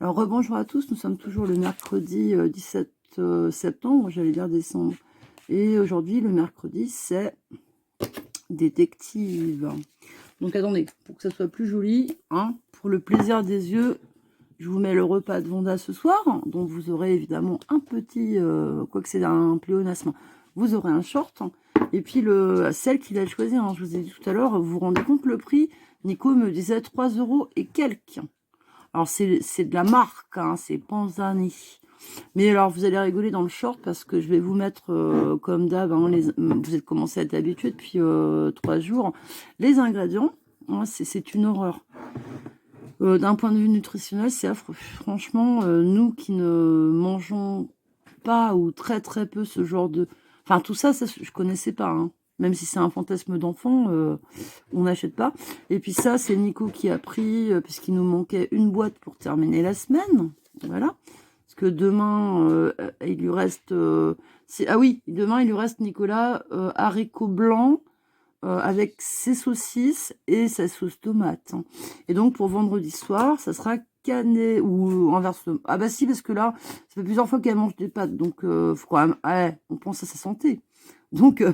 Alors, rebonjour à tous, nous sommes toujours le mercredi 17 septembre, j'allais dire décembre. Et aujourd'hui, le mercredi, c'est détective. Donc, attendez, pour que ça soit plus joli, hein, pour le plaisir des yeux, je vous mets le repas de Vonda ce soir, dont vous aurez évidemment un petit, quoique c'est un pléonasme, vous aurez un short. Et puis, celle qu'il a choisi, hein, je vous ai dit tout à l'heure, vous vous rendez compte le prix? Nico me disait 3 € et quelques. Alors, c'est de la marque, hein, c'est Panzani. Mais alors, vous allez rigoler dans le short parce que je vais vous mettre, comme d'hab, hein, vous êtes commencé à être habitué depuis 3 jours, les ingrédients. Hein, c'est une horreur. D'un point de vue nutritionnel, c'est affreux. Franchement, nous qui ne mangeons pas ou très très peu ce genre de... Enfin, tout ça, je connaissais pas, hein. Même si c'est un fantasme d'enfant, on n'achète pas. Et puis ça, c'est Nico qui a pris, puisqu'il nous manquait une boîte pour terminer la semaine. Voilà. Parce que demain, il lui reste... ah oui, demain, il lui reste, Nicolas, haricots blancs avec ses saucisses et sa sauce tomate. Et donc, pour vendredi soir, ça sera cannelle ou inversement. Ah bah si, parce que là, ça fait plusieurs fois qu'elle mange des pâtes. Donc, faut quand même... Ouais, on pense à sa santé. Donc...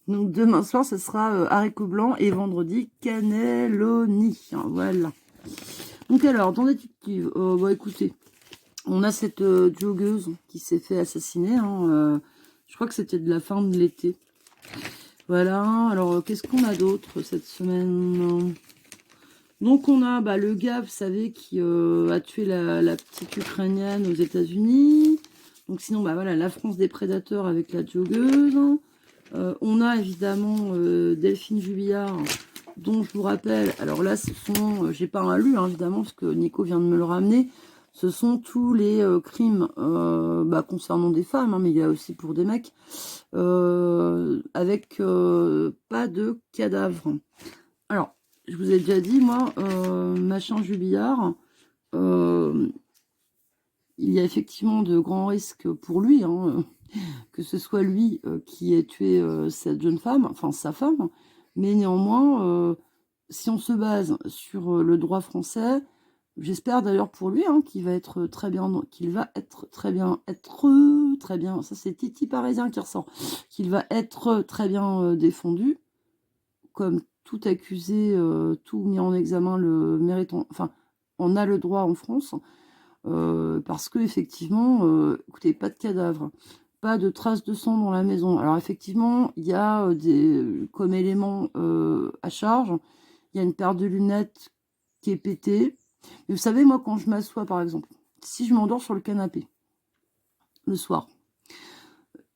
Donc demain soir, ce sera haricots blancs et vendredi, cannelloni. Voilà. Donc alors, dans détective, bah écoutez, on a cette joggeuse qui s'est fait assassiner. Hein, je crois que c'était de la fin de l'été. Voilà. Alors, qu'est-ce qu'on a d'autre cette semaine? Donc on a le gars, vous savez, qui a tué la petite Ukrainienne aux États-Unis. Donc sinon, voilà, la France des prédateurs avec la joggeuse. On a évidemment Delphine Jubillard, dont je vous rappelle, alors là, ce sont, j'ai pas un lu, hein, évidemment, parce que Nico vient de me le ramener, ce sont tous les crimes concernant des femmes, hein, mais il y a aussi pour des mecs, avec pas de cadavre. Alors, je vous ai déjà dit, moi, machin Jubillard, il y a effectivement de grands risques pour lui, hein, que ce soit lui qui ait tué cette jeune femme, enfin sa femme, mais néanmoins, si on se base sur le droit français, j'espère d'ailleurs pour lui qu'il va être très bien, très bien, ça c'est Titi Parisien qui ressort, qu'il va être très bien défendu, comme tout accusé, tout mis en examen le mérite, enfin, on a le droit en France, parce que effectivement, écoutez, pas de cadavre, pas de traces de sang dans la maison. Alors effectivement, il y a comme élément à charge, il y a une paire de lunettes qui est pétée. Mais vous savez, moi, quand je m'assois, par exemple, si je m'endors sur le canapé le soir,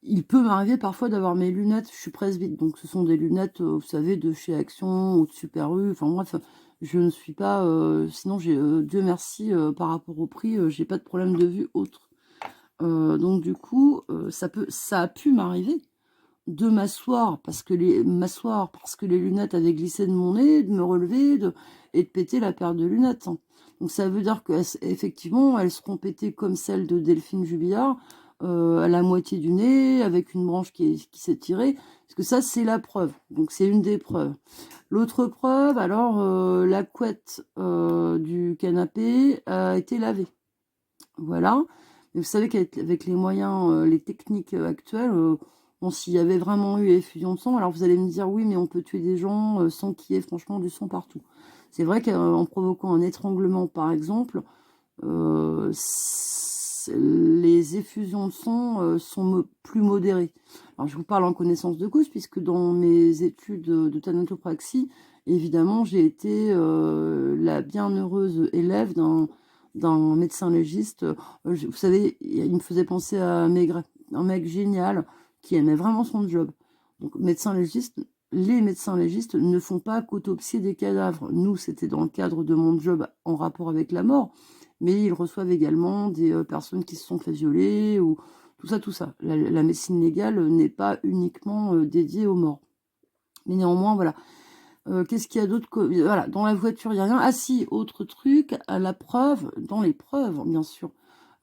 il peut m'arriver parfois d'avoir mes lunettes, je suis presbyte, donc ce sont des lunettes, vous savez, de chez Action ou de Super U, enfin bref, je ne suis pas, sinon j'ai, Dieu merci, par rapport au prix, j'ai pas de problème de vue autre. Donc du coup, ça a pu m'arriver de m'asseoir parce que les lunettes avaient glissé de mon nez, de me relever et de péter la paire de lunettes. Donc ça veut dire qu'effectivement, elles seront pétées comme celles de Delphine Jubillard, à la moitié du nez, avec une branche qui s'est tirée. Parce que ça, c'est la preuve. Donc c'est une des preuves. L'autre preuve, alors, la couette du canapé a été lavée. Voilà. Mais vous savez qu'avec les moyens, les techniques actuelles, s'il y avait vraiment eu effusion de sang, alors vous allez me dire, oui, mais on peut tuer des gens sans qu'il y ait franchement du sang partout. C'est vrai qu'en provoquant un étranglement, par exemple, les effusions de sang sont plus modérées. Alors je vous parle en connaissance de cause, puisque dans mes études de thanatopraxie, évidemment, j'ai été la bienheureuse élève d'un médecin légiste. Vous savez, il me faisait penser à Maigret, un mec génial qui aimait vraiment son job. Donc, les médecins légistes ne font pas qu'autopsier des cadavres. Nous, c'était dans le cadre de mon job en rapport avec la mort, mais ils reçoivent également des personnes qui se sont fait violer ou tout ça, tout ça. La médecine légale n'est pas uniquement dédiée aux morts. Mais néanmoins, voilà. Qu'est-ce qu'il y a d'autre voilà, dans la voiture, il n'y a rien. Ah si, autre truc, à la preuve, dans les preuves, bien sûr.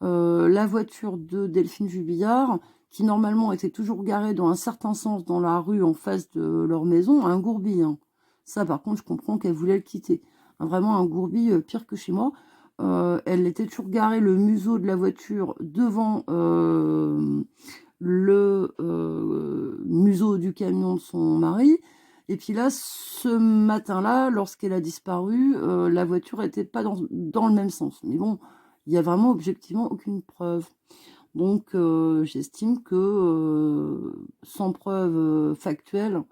La voiture de Delphine Jubillard, qui normalement était toujours garée dans un certain sens dans la rue en face de leur maison, un gourbi. Hein. Ça, par contre, je comprends qu'elle voulait le quitter. Vraiment un gourbi pire que chez moi. Elle était toujours garée le museau de la voiture devant le museau du camion de son mari. Et puis là, ce matin-là, lorsqu'elle a disparu, la voiture n'était pas dans le même sens. Mais bon, il n'y a vraiment objectivement aucune preuve. Donc, j'estime que sans preuve factuelle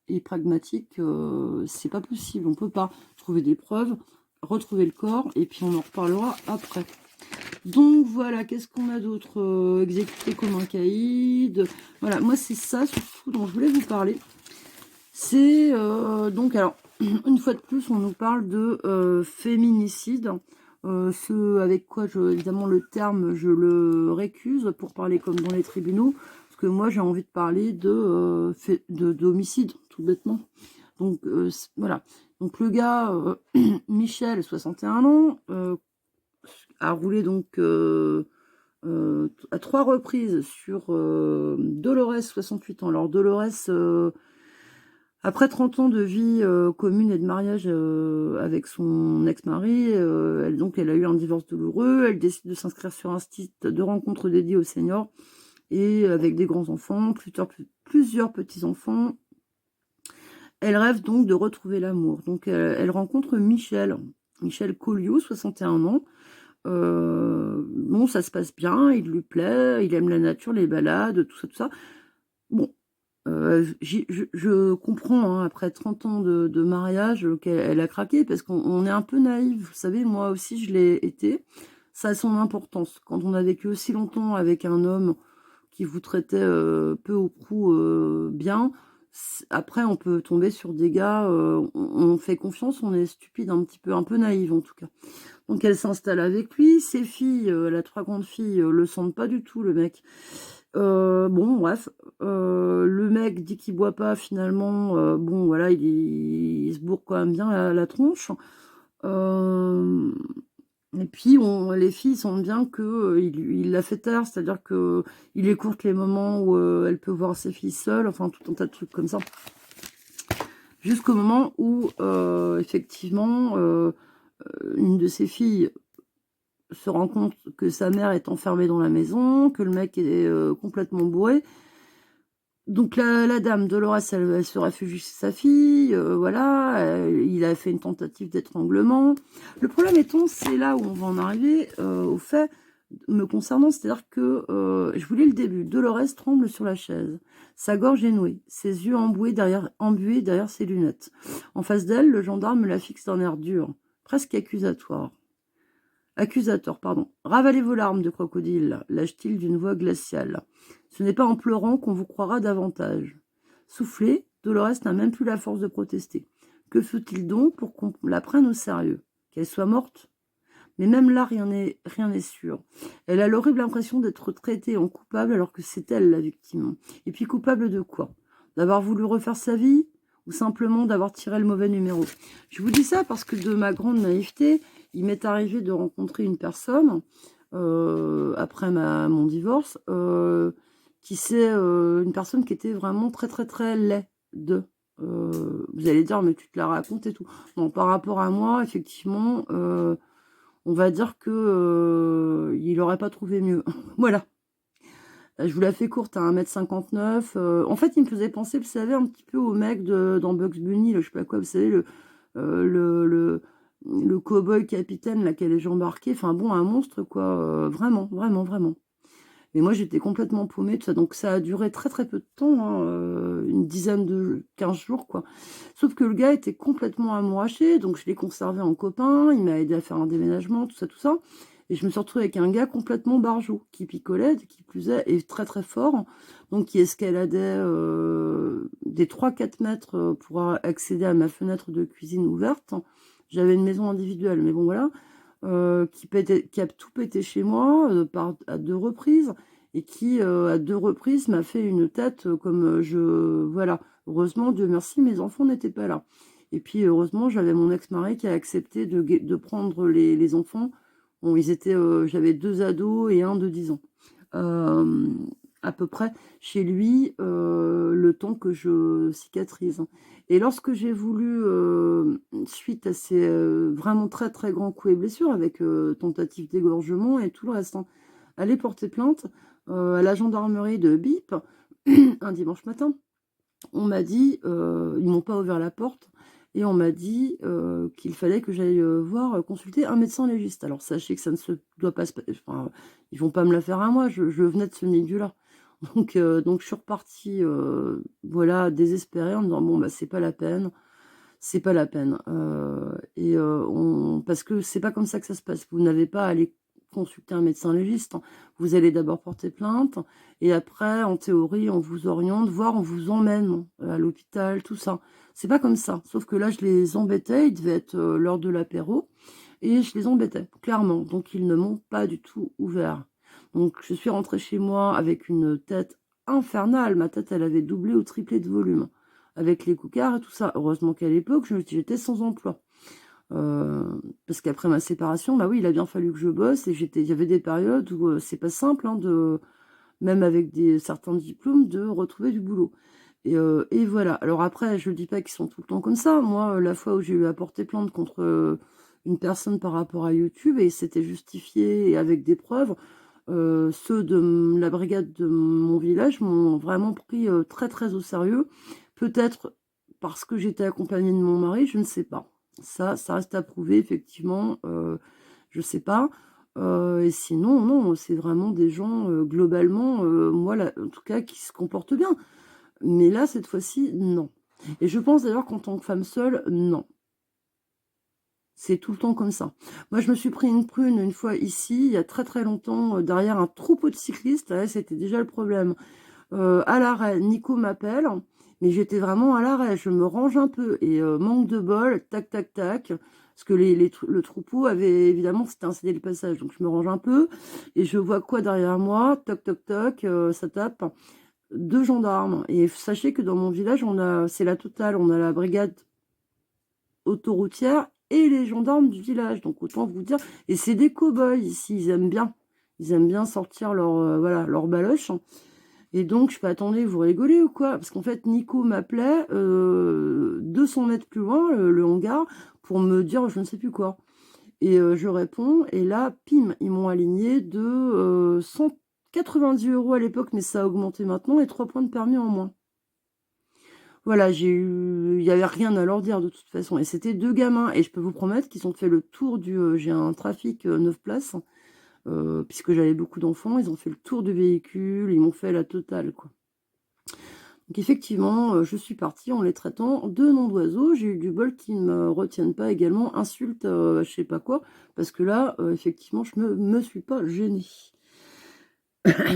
et pragmatique, c'est pas possible. On peut pas trouver des preuves, retrouver le corps, et puis on en reparlera après. Donc voilà, qu'est-ce qu'on a d'autre? Exécuté comme un caïd. Voilà, moi c'est ça surtout dont je voulais vous parler. C'est donc, alors, une fois de plus, on nous parle de féminicide. Ce avec quoi, évidemment, le terme, je le récuse pour parler comme dans les tribunaux. Parce que moi, j'ai envie de parler d'homicide, tout bêtement. Donc, voilà. Donc, le gars, Michel, 61 ans, a roulé donc à 3 reprises sur Dolores, 68 ans. Alors, Dolores... après 30 ans de vie commune et de mariage avec son ex-mari, elle a eu un divorce douloureux. Elle décide de s'inscrire sur un site de rencontre dédié aux seniors et avec des grands-enfants, plusieurs petits-enfants. Elle rêve donc de retrouver l'amour. Donc elle rencontre Michel Colliot, 61 ans. Bon, ça se passe bien, il lui plaît, il aime la nature, les balades, tout ça. Bon, je comprends, hein, après 30 ans de mariage, qu'elle a craqué, parce qu'on est un peu naïf. Vous savez, moi aussi, je l'ai été. Ça a son importance. Quand on a vécu aussi longtemps avec un homme qui vous traitait peu ou prou bien, après, on peut tomber sur des gars, on fait confiance, on est stupide, un peu naïf en tout cas. Donc, elle s'installe avec lui. Ses filles, la 3 grandes filles, le sentent pas du tout, le mec. Bon, bref, le mec dit qu'il boit pas, finalement, bon, voilà, il se bourre quand même bien la tronche. Et puis, les filles sentent bien que il l'a fait taire, c'est-à-dire que il écourte les moments où elle peut voir ses filles seules, enfin, tout un tas de trucs comme ça. Jusqu'au moment où, effectivement, une de ses filles se rend compte que sa mère est enfermée dans la maison, que le mec est complètement bourré. Donc la dame Dolores, elle se réfugie chez sa fille, voilà, il a fait une tentative d'étranglement. Le problème étant, c'est là où on va en arriver au fait me concernant, c'est-à-dire que, je vous lis le début, Dolores tremble sur la chaise, sa gorge est nouée, ses yeux embués derrière ses lunettes. En face d'elle, le gendarme la fixe d'un air dur, presque accusateur. Ravalez vos larmes de crocodile, lâche-t-il d'une voix glaciale. Ce n'est pas en pleurant qu'on vous croira davantage. Soufflée, Dolores n'a même plus la force de protester. Que faut-il donc pour qu'on la prenne au sérieux? Qu'elle soit morte? Mais même là, rien n'est sûr. Elle a l'horrible impression d'être traitée en coupable alors que c'est elle la victime. Et puis coupable de quoi? D'avoir voulu refaire sa vie? Ou simplement d'avoir tiré le mauvais numéro? Je vous dis ça parce que de ma grande naïveté, il m'est arrivé de rencontrer une personne, après mon divorce, qui c'est une personne qui était vraiment très très très laide. Vous allez dire, mais tu te la racontes et tout. Non, par rapport à moi, effectivement, on va dire que il n'aurait pas trouvé mieux. Voilà. Je vous la fais courte, à 1m59. En fait, il me faisait penser, vous savez, un petit peu au mec dans Bugs Bunny, je sais pas quoi, vous savez, le cow-boy capitaine, là, qui a les jambes embarquées. Enfin bon, un monstre, quoi. Vraiment, vraiment, vraiment. Mais moi, j'étais complètement paumée, tout ça. Donc, ça a duré très, très peu de temps, hein, une dizaine de 15 jours, quoi. Sauf que le gars était complètement amouraché, donc je l'ai conservé en copain. Il m'a aidé à faire un déménagement, tout ça, tout ça. Et je me suis retrouvée avec un gars complètement barjot, qui picolait, qui plus est, et très, très fort. Donc, qui escaladait des 3-4 mètres pour accéder à ma fenêtre de cuisine ouverte. J'avais une maison individuelle, mais bon, voilà. Qui a tout pété chez moi à 2 reprises et qui à 2 reprises m'a fait une tête comme voilà, heureusement, Dieu merci, mes enfants n'étaient pas là, et puis heureusement j'avais mon ex-mari qui a accepté de prendre les enfants. Bon, ils étaient j'avais 2 ados et un de 10 ans. à peu près chez lui le temps que je cicatrise. Et lorsque j'ai voulu, suite à ces vraiment très très grands coups et blessures, avec tentative d'égorgement et tout le reste, hein, aller porter plainte à la gendarmerie de Bip un dimanche matin, on m'a dit, ils m'ont pas ouvert la porte, et on m'a dit qu'il fallait que j'aille voir, consulter un médecin légiste. Alors sachez que ça ne se doit pas se enfin, ils vont pas me la faire à moi, je venais de ce milieu-là. Donc je suis repartie, voilà, désespérée en me disant: «Bon, bah, c'est pas la peine, c'est pas la peine». Parce que c'est pas comme ça que ça se passe. Vous n'avez pas à aller consulter un médecin légiste, hein. Vous allez d'abord porter plainte et après, en théorie, on vous oriente, voire on vous emmène à l'hôpital, tout ça. C'est pas comme ça. Sauf que là, je les embêtais, il devait être l'heure de l'apéro et je les embêtais, clairement. Donc ils ne m'ont pas du tout ouvert. Donc je suis rentrée chez moi avec une tête infernale. Ma tête, elle avait doublé ou triplé de volume avec les coucards et tout ça. Heureusement qu'à l'époque, j'étais sans emploi. Parce qu'après ma séparation, bah oui, il a bien fallu que je bosse, et il y avait des périodes où c'est pas simple, hein, même avec certains diplômes, de retrouver du boulot. Et voilà. Alors après, je ne dis pas qu'ils sont tout le temps comme ça. Moi, la fois où j'ai eu à porter plainte contre une personne par rapport à YouTube, et c'était justifié et avec des preuves, ceux de la brigade de mon village m'ont vraiment pris très très au sérieux. Peut-être parce que j'étais accompagnée de mon mari, je ne sais pas. Ça reste à prouver, effectivement, je sais pas. Et sinon, non, c'est vraiment des gens, globalement, moi, là, en tout cas, qui se comportent bien. Mais là, cette fois-ci, non. Et je pense d'ailleurs qu'en tant que femme seule, non. C'est tout le temps comme ça. Moi, je me suis pris une prune une fois ici, il y a très très longtemps, derrière un troupeau de cyclistes. Là, c'était déjà le problème. À l'arrêt, Nico m'appelle, mais j'étais vraiment à l'arrêt. Je me range un peu et manque de bol, tac tac tac, parce que le troupeau avait évidemment, c'était un le passage, donc je me range un peu et je vois quoi derrière moi, toc toc toc, ça tape. 2 gendarmes. Et sachez que dans mon village, c'est la totale. On a la brigade autoroutière et les gendarmes du village. Donc autant vous dire. Et c'est des cow-boys ici. Ils aiment bien. Ils aiment bien sortir voilà, leur baloche. Et donc, je fais: attendez, vous rigolez ou quoi? Parce qu'en fait, Nico m'appelait 200 mètres plus loin, le hangar, pour me dire je ne sais plus quoi. Et je réponds, et là, pim, ils m'ont aligné de 190 € à l'époque, mais ça a augmenté maintenant, et 3 points de permis en moins. Voilà, il n'y avait rien à leur dire de toute façon. Et c'était 2 gamins, et je peux vous promettre qu'ils ont fait le tour j'ai un trafic 9 places, puisque j'avais beaucoup d'enfants, ils ont fait le tour du véhicule, ils m'ont fait la totale, quoi. Donc effectivement, je suis partie en les traitant de noms d'oiseaux. J'ai eu du bol qu'ils ne me retiennent pas également insultes, je sais pas quoi, parce que là, effectivement, je me suis pas gênée.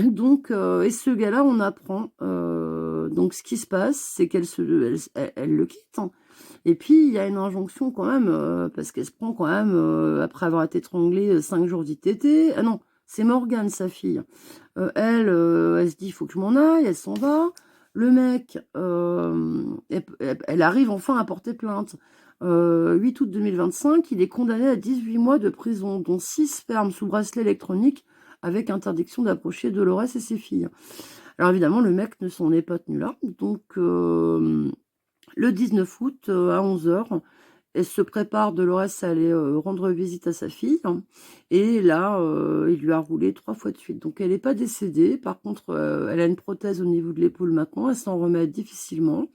Donc, et ce gars-là, on apprend. Donc, ce qui se passe, c'est elle le quitte, hein. Et puis, il y a une injonction quand même, parce qu'elle se prend quand même, après avoir été étranglée 5 jours d'ITT. Ah non, c'est Morgane, sa fille. Elle se dit: il faut que je m'en aille, elle s'en va. Le mec, elle arrive enfin à porter plainte. 8 août 2025, il est condamné à 18 mois de prison, dont 6 fermes sous bracelet électronique, avec interdiction d'approcher Dolores et ses filles. Alors évidemment, le mec ne s'en est pas tenu là. Donc, le 19 août, à 11 h, elle se prépare, Dolores, à aller rendre visite à sa fille. Et là, il lui a roulé 3 fois de suite. Donc, elle n'est pas décédée. Par contre, elle a une prothèse au niveau de l'épaule maintenant. Elle s'en remet difficilement.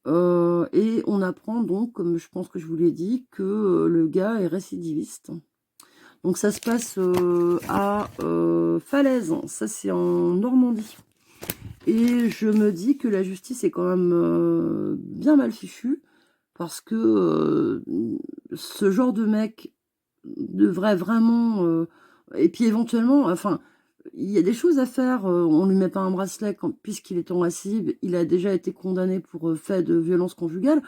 Et on apprend donc, comme je pense que je vous l'ai dit, que le gars est récidiviste. Donc, ça se passe à Falaise. Ça, c'est en Normandie. Et je me dis que la justice est quand même bien mal fichue, parce que ce genre de mec devrait vraiment... et puis éventuellement, enfin, il y a des choses à faire. On lui met pas un bracelet puisqu'il est en récidive. Il a déjà été condamné pour fait de violence conjugale.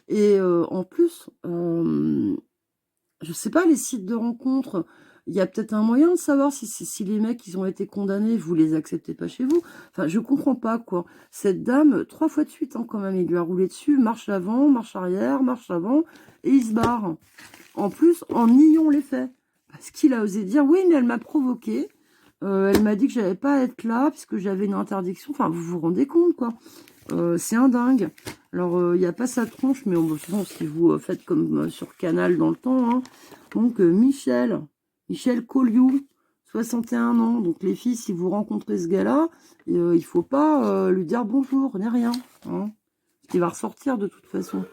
Et en plus, je sais pas, les sites de rencontres, il y a peut-être un moyen de savoir si les mecs, ils ont été condamnés, vous les acceptez pas chez vous. Enfin, je comprends pas, quoi. Cette dame, 3 fois de suite, hein, quand même, il lui a roulé dessus, marche avant, marche arrière, marche avant, et il se barre. En plus, en niant les faits. Parce qu'il a osé dire: oui, mais elle m'a provoqué. Elle m'a dit que j'avais pas à être là, puisque j'avais une interdiction. Enfin, vous vous rendez compte, quoi. C'est un dingue. Alors, il n'y a pas sa tronche, mais de toute façon, si vous faites comme sur Canal dans le temps, hein. Donc, Michel Colliou, 61 ans. Donc, les filles, si vous rencontrez ce gars-là, il faut pas lui dire bonjour, ni rien. Hein. Il va ressortir de toute façon.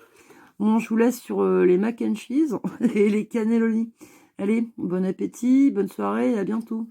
Bon, je vous laisse sur les mac and cheese et les cannelloni. Allez, bon appétit, bonne soirée et à bientôt.